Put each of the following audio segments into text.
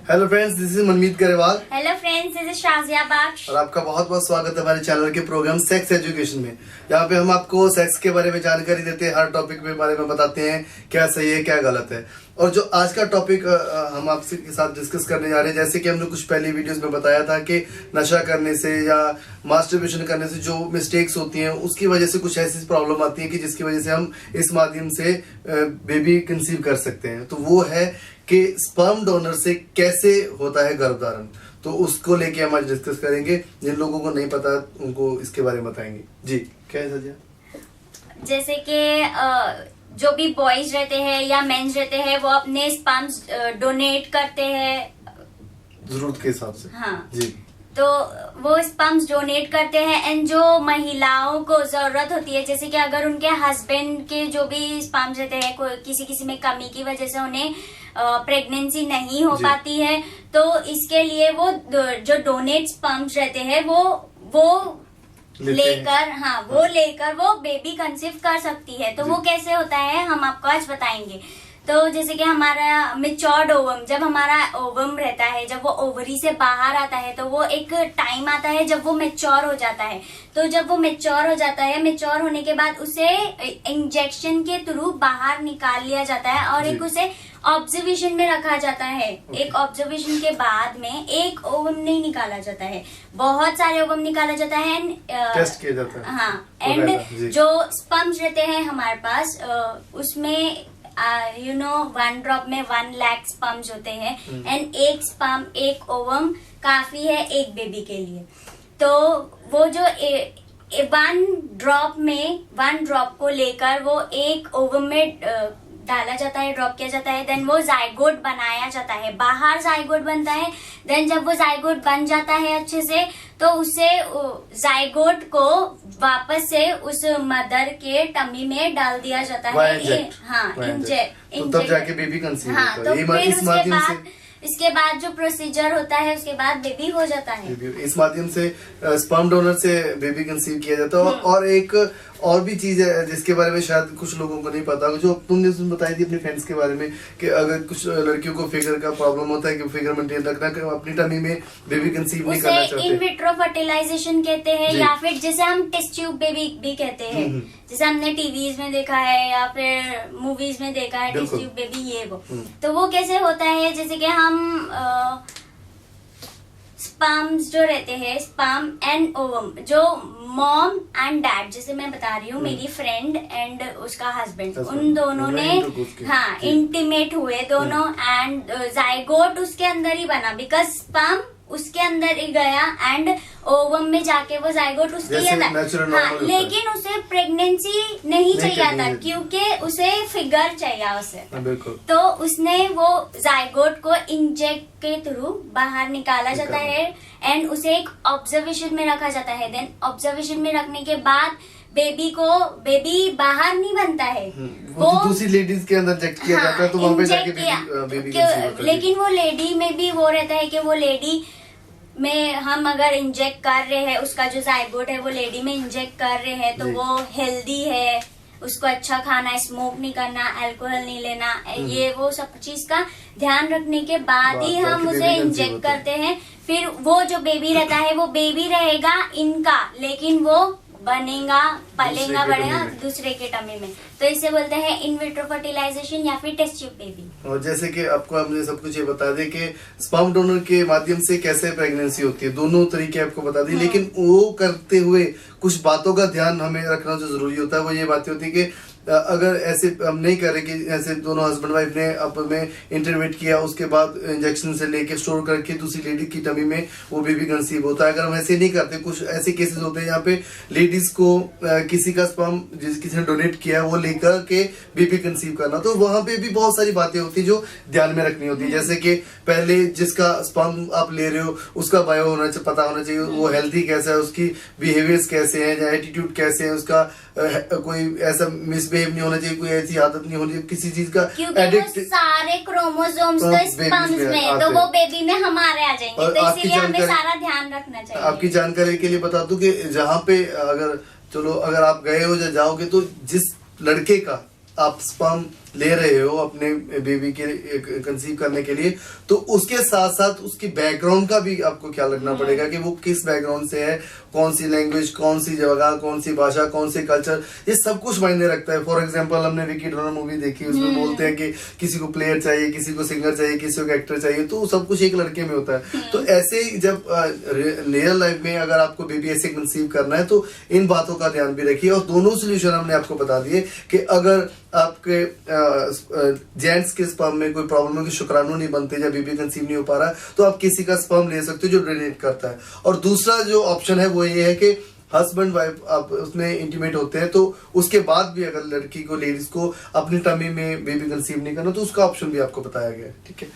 Hello friends, this is Manmeet Grewal. Hello friends, this is Shazia Bakhsh और आपका बहुत बहुत स्वागत है हमारे चैनल के प्रोग्राम सेक्स एजुकेशन में। यहाँ पे हम आपको सेक्स के बारे में जानकारी देते हैं, हर टॉपिक के बारे में बताते हैं क्या सही है क्या गलत है। और जो आज का टॉपिक हम आपसे के साथ डिस्कस करने जा रहे हैं, जैसे कि हमने कुछ पहले वीडियोस में बताया था कि नशा करने से या मास्टरबेशन करने से जो मिस्टेक्स होती हैं उसकी वजह से कुछ ऐसी प्रॉब्लम आती है कि जिसकी वजह से हम इस माध्यम से बेबी कंसीव कर सकते हैं। तो वो है कि स्पर्म डोनर से कैसे होता है गर्भधारण। तो उसको लेके हम आज डिस्कस करेंगे। जिन लोगों को नहीं पता उनको इसके बारे में बताएंगे। जी, क्या है सजिया? जैसे कि जो भी बॉयज रहते हैं या मेंस रहते हैं वो अपने स्पर्म्स डोनेट करते हैं जरूरत के हिसाब से। हाँ जी, तो वो स्पर्म्स डोनेट करते हैं। एंड जो महिलाओं को जरूरत होती है, जैसे कि अगर उनके हस्बैंड के जो भी स्पर्म्स रहते हैं किसी में कमी की वजह से उन्हें प्रेगनेंसी नहीं हो पाती है, तो इसके लिए वो जो डोनेट स्पर्म्स रहते हैं वो लेकर वो बेबी कंसीव कर सकती है। तो वो कैसे होता है हम आपको आज बताएंगे। तो जैसे कि हमारा मेच्योर्ड ओवम, जब हमारा ओवम रहता है, जब वो ओवरी से बाहर आता है, तो वो एक टाइम आता है जब वो मेच्योर हो जाता है। तो जब वो मेच्योर हो जाता है, मेच्योर होने के बाद उसे इंजेक्शन के थ्रू बाहर निकाल लिया जाता है और एक उसे ऑब्जर्वेशन में रखा जाता है। एक ऑब्जर्वेशन के बाद में एक ओवम नहीं निकाला जाता है, बहुत सारे ओवम निकाला जाता है। टेस्ट किया जाता है। हाँ, एंड जो स्पर्म्स रहते हैं हमारे पास उसमें 1 ड्रॉप में 1 लाख स्पर्म्स होते हैं। एंड एक स्पर्म, एक ओवम काफी है एक बेबी के लिए। तो वो जो 1 ड्रॉप को लेकर वो एक ओवम में डाला जाता है, ड्रॉप किया जाता है। देन वो जाइगोट बनाया जाता है, बाहर जाइगोट बनता है। देन जब वो जाइगोट बन जाता है अच्छे से, तो उसे जाइगोट को वापस से उस मदर के टमी में डाल दिया जाता है। हाँ, इंजेक्ट, तो तब जाके बेबी कंसीव हाँ, होता है। तो फिर इसके बाद जो प्रोसीजर होता है उसके बाद बेबी हो जाता है। इस माध्यम से स्पर्म डोनर से बेबी कंसीव किया जाता है। और एक और भी चीज है जिसके बारे में शायद कुछ लोगों को नहीं पता, जो तुमने बताई थी अपने फ्रेंड्स के बारे में, कि अगर कुछ लड़कियों को फिगर का प्रॉब्लम होता है कि फिगर मेंटेन रखना, अपनी टमी में बेबी कंसीव नहीं करना चाहते, इन विट्रो फर्टिलाइजेशन कहते हैं, या फिर जिसे हम टेस्ट ट्यूब बेबी भी कहते हैं। जैसे हमने टीवीज में देखा है या फिर मूवीज में देखा है, टेस्ट ट्यूब बेबी ये वो। तो वो कैसे होता है, जैसे कि हम स्पर्म्स जो रहते हैं, स्पर्म एंड ओवम, जो मॉम एंड डैड, जैसे मैं बता रही हूँ, मेरी फ्रेंड एंड उसका हस्बैंड, उन दोनों ने हाँ इंटीमेट हुए दोनों। एंड जाइगोट उसके अंदर ही बना, बिकॉज स्पर्म उसके अंदर ही गया एंड ओवम में जाके वो जाइगोट उसके अंदर। हाँ, लेकिन उसे प्रेगनेंसी नहीं चाहिए था क्योंकि उसे फिगर चाहिए उसे। तो उसने वो जाइगोट को इंजेक्ट के थ्रू बाहर निकाला जाता है एंड उसे एक ऑब्जर्वेशन में रखा जाता है। देन ऑब्जर्वेशन में रखने के बाद बेबी बाहर नहीं बनता है, वो दूसरी लेडीज के अंदर इंजेक्ट किया जाता है। तो वहाँ पे जाके बेबी लेकिन वो लेडी में भी वो रहता है कि वो लेडी में हम अगर इंजेक्ट कर रहे हैं, उसका जो जाइगोट है वो लेडी में इंजेक्ट कर रहे हैं, तो वो हेल्दी है, उसको अच्छा खाना, स्मोक नहीं करना, अल्कोहल नहीं लेना, ये वो सब चीज का ध्यान रखने के बाद ही हम उसे इंजेक्ट करते हैं। फिर वो जो बेबी रहता है वो बेबी रहेगा इनका, लेकिन वो बनेगा, पलेगा, बढ़ेगा दूसरे के टमी में। तो इसे बोलते हैं इन विट्रो फर्टिलाइजेशन या फिर टेस्ट ट्यूब बेबी। और जैसे कि आपको हमने सब कुछ ये बता दें कि स्पर्म डोनर के माध्यम से कैसे प्रेगनेंसी होती है, दोनों तरीके आपको बता दी। लेकिन वो करते हुए कुछ बातों का ध्यान हमें रखना जो जरूरी होता है, वो ये बातें होती है कि अगर ऐसे हम नहीं कर रहे कि ऐसे दोनों हस्बैंड वाइफ ने आप में इंटरवेट किया, उसके बाद इंजेक्शन से लेके स्टोर करके दूसरी लेडी की टमी में वो बेबी कंसीव होता है। अगर हम ऐसे नहीं करते, कुछ ऐसे केसेस होते हैं यहाँ पे लेडीज को किसी का स्पर्म किसी ने डोनेट किया है वो लेकर के बेबी कंसीव करना, तो वहां पे भी बहुत सारी बातें होती है जो ध्यान में रखनी होती है। जैसे कि पहले जिसका स्पर्म आप ले रहे हो उसका बायो पता होना चाहिए, वो हेल्थी कैसा है, उसकी बिहेवियर्स कैसे हैं, एटीट्यूड कैसे है, उसका कोई ऐसा मिसबिहेव नहीं होना चाहिए, कोई ऐसी आदत नहीं होनी चाहिए किसी चीज का एडिक्ट। सारे क्रोमोसोम्स तो स्पर्म्स में, तो वो बेबी में हमारे आ जाएंगे, तो इसीलिए हमें सारा ध्यान रखना चाहिए। आपकी जानकारी के लिए बता दूं कि जहाँ पे अगर आप गए हो या जाओगे, तो जिस लड़के का आप स्पर्म ले रहे हो अपने बेबी के कंसीव करने के लिए, तो उसके साथ साथ उसकी बैकग्राउंड का भी आपको ख्याल रखना पड़ेगा कि वो किस बैकग्राउंड से है, कौन सी लैंग्वेज, कौन सी जगह, कौन सी भाषा, कौन सी कल्चर, ये सब कुछ मायने रखता है। फॉर एग्जाम्पल हमने विकी डोनर मूवी देखी, उसमें बोलते हैं कि किसी को प्लेयर चाहिए, किसी को सिंगर चाहिए, किसी को एक्टर चाहिए, तो सब कुछ एक लड़के में होता है। तो ऐसे ही जब रियल लाइफ में अगर आपको बेबी ऐसे कंसीव करना है तो इन बातों का ध्यान भी रखिए। और दोनों सोल्यूशन हमने आपको बता दिए कि अगर आपके जेंट्स के स्पर्म में कोई प्रॉब्लम है कि शुक्राणु नहीं बनते या बेबी कंसीव नहीं हो पा रहा, तो आप किसी का स्पर्म ले सकते हो जो डोनेट करता है। और दूसरा जो ऑप्शन है वो ये है कि हस्बैंड वाइफ आप उसमें इंटीमेट होते हैं, तो उसके बाद भी अगर लड़की को, लेडीज को अपनी टमी में बेबी कंसीव नहीं करना, तो उसका ऑप्शन भी आपको बताया गया है। ठीक है,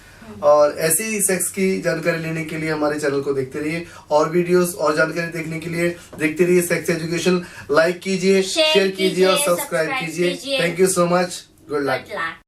और ऐसे ही सेक्स की जानकारी लेने के लिए हमारे चैनल को देखते रहिए, और वीडियोस और जानकारी देखने के लिए देखते रहिए सेक्स एजुकेशन। लाइक कीजिए, शेयर कीजिए और सब्सक्राइब कीजिए। Thank you so much. Good luck.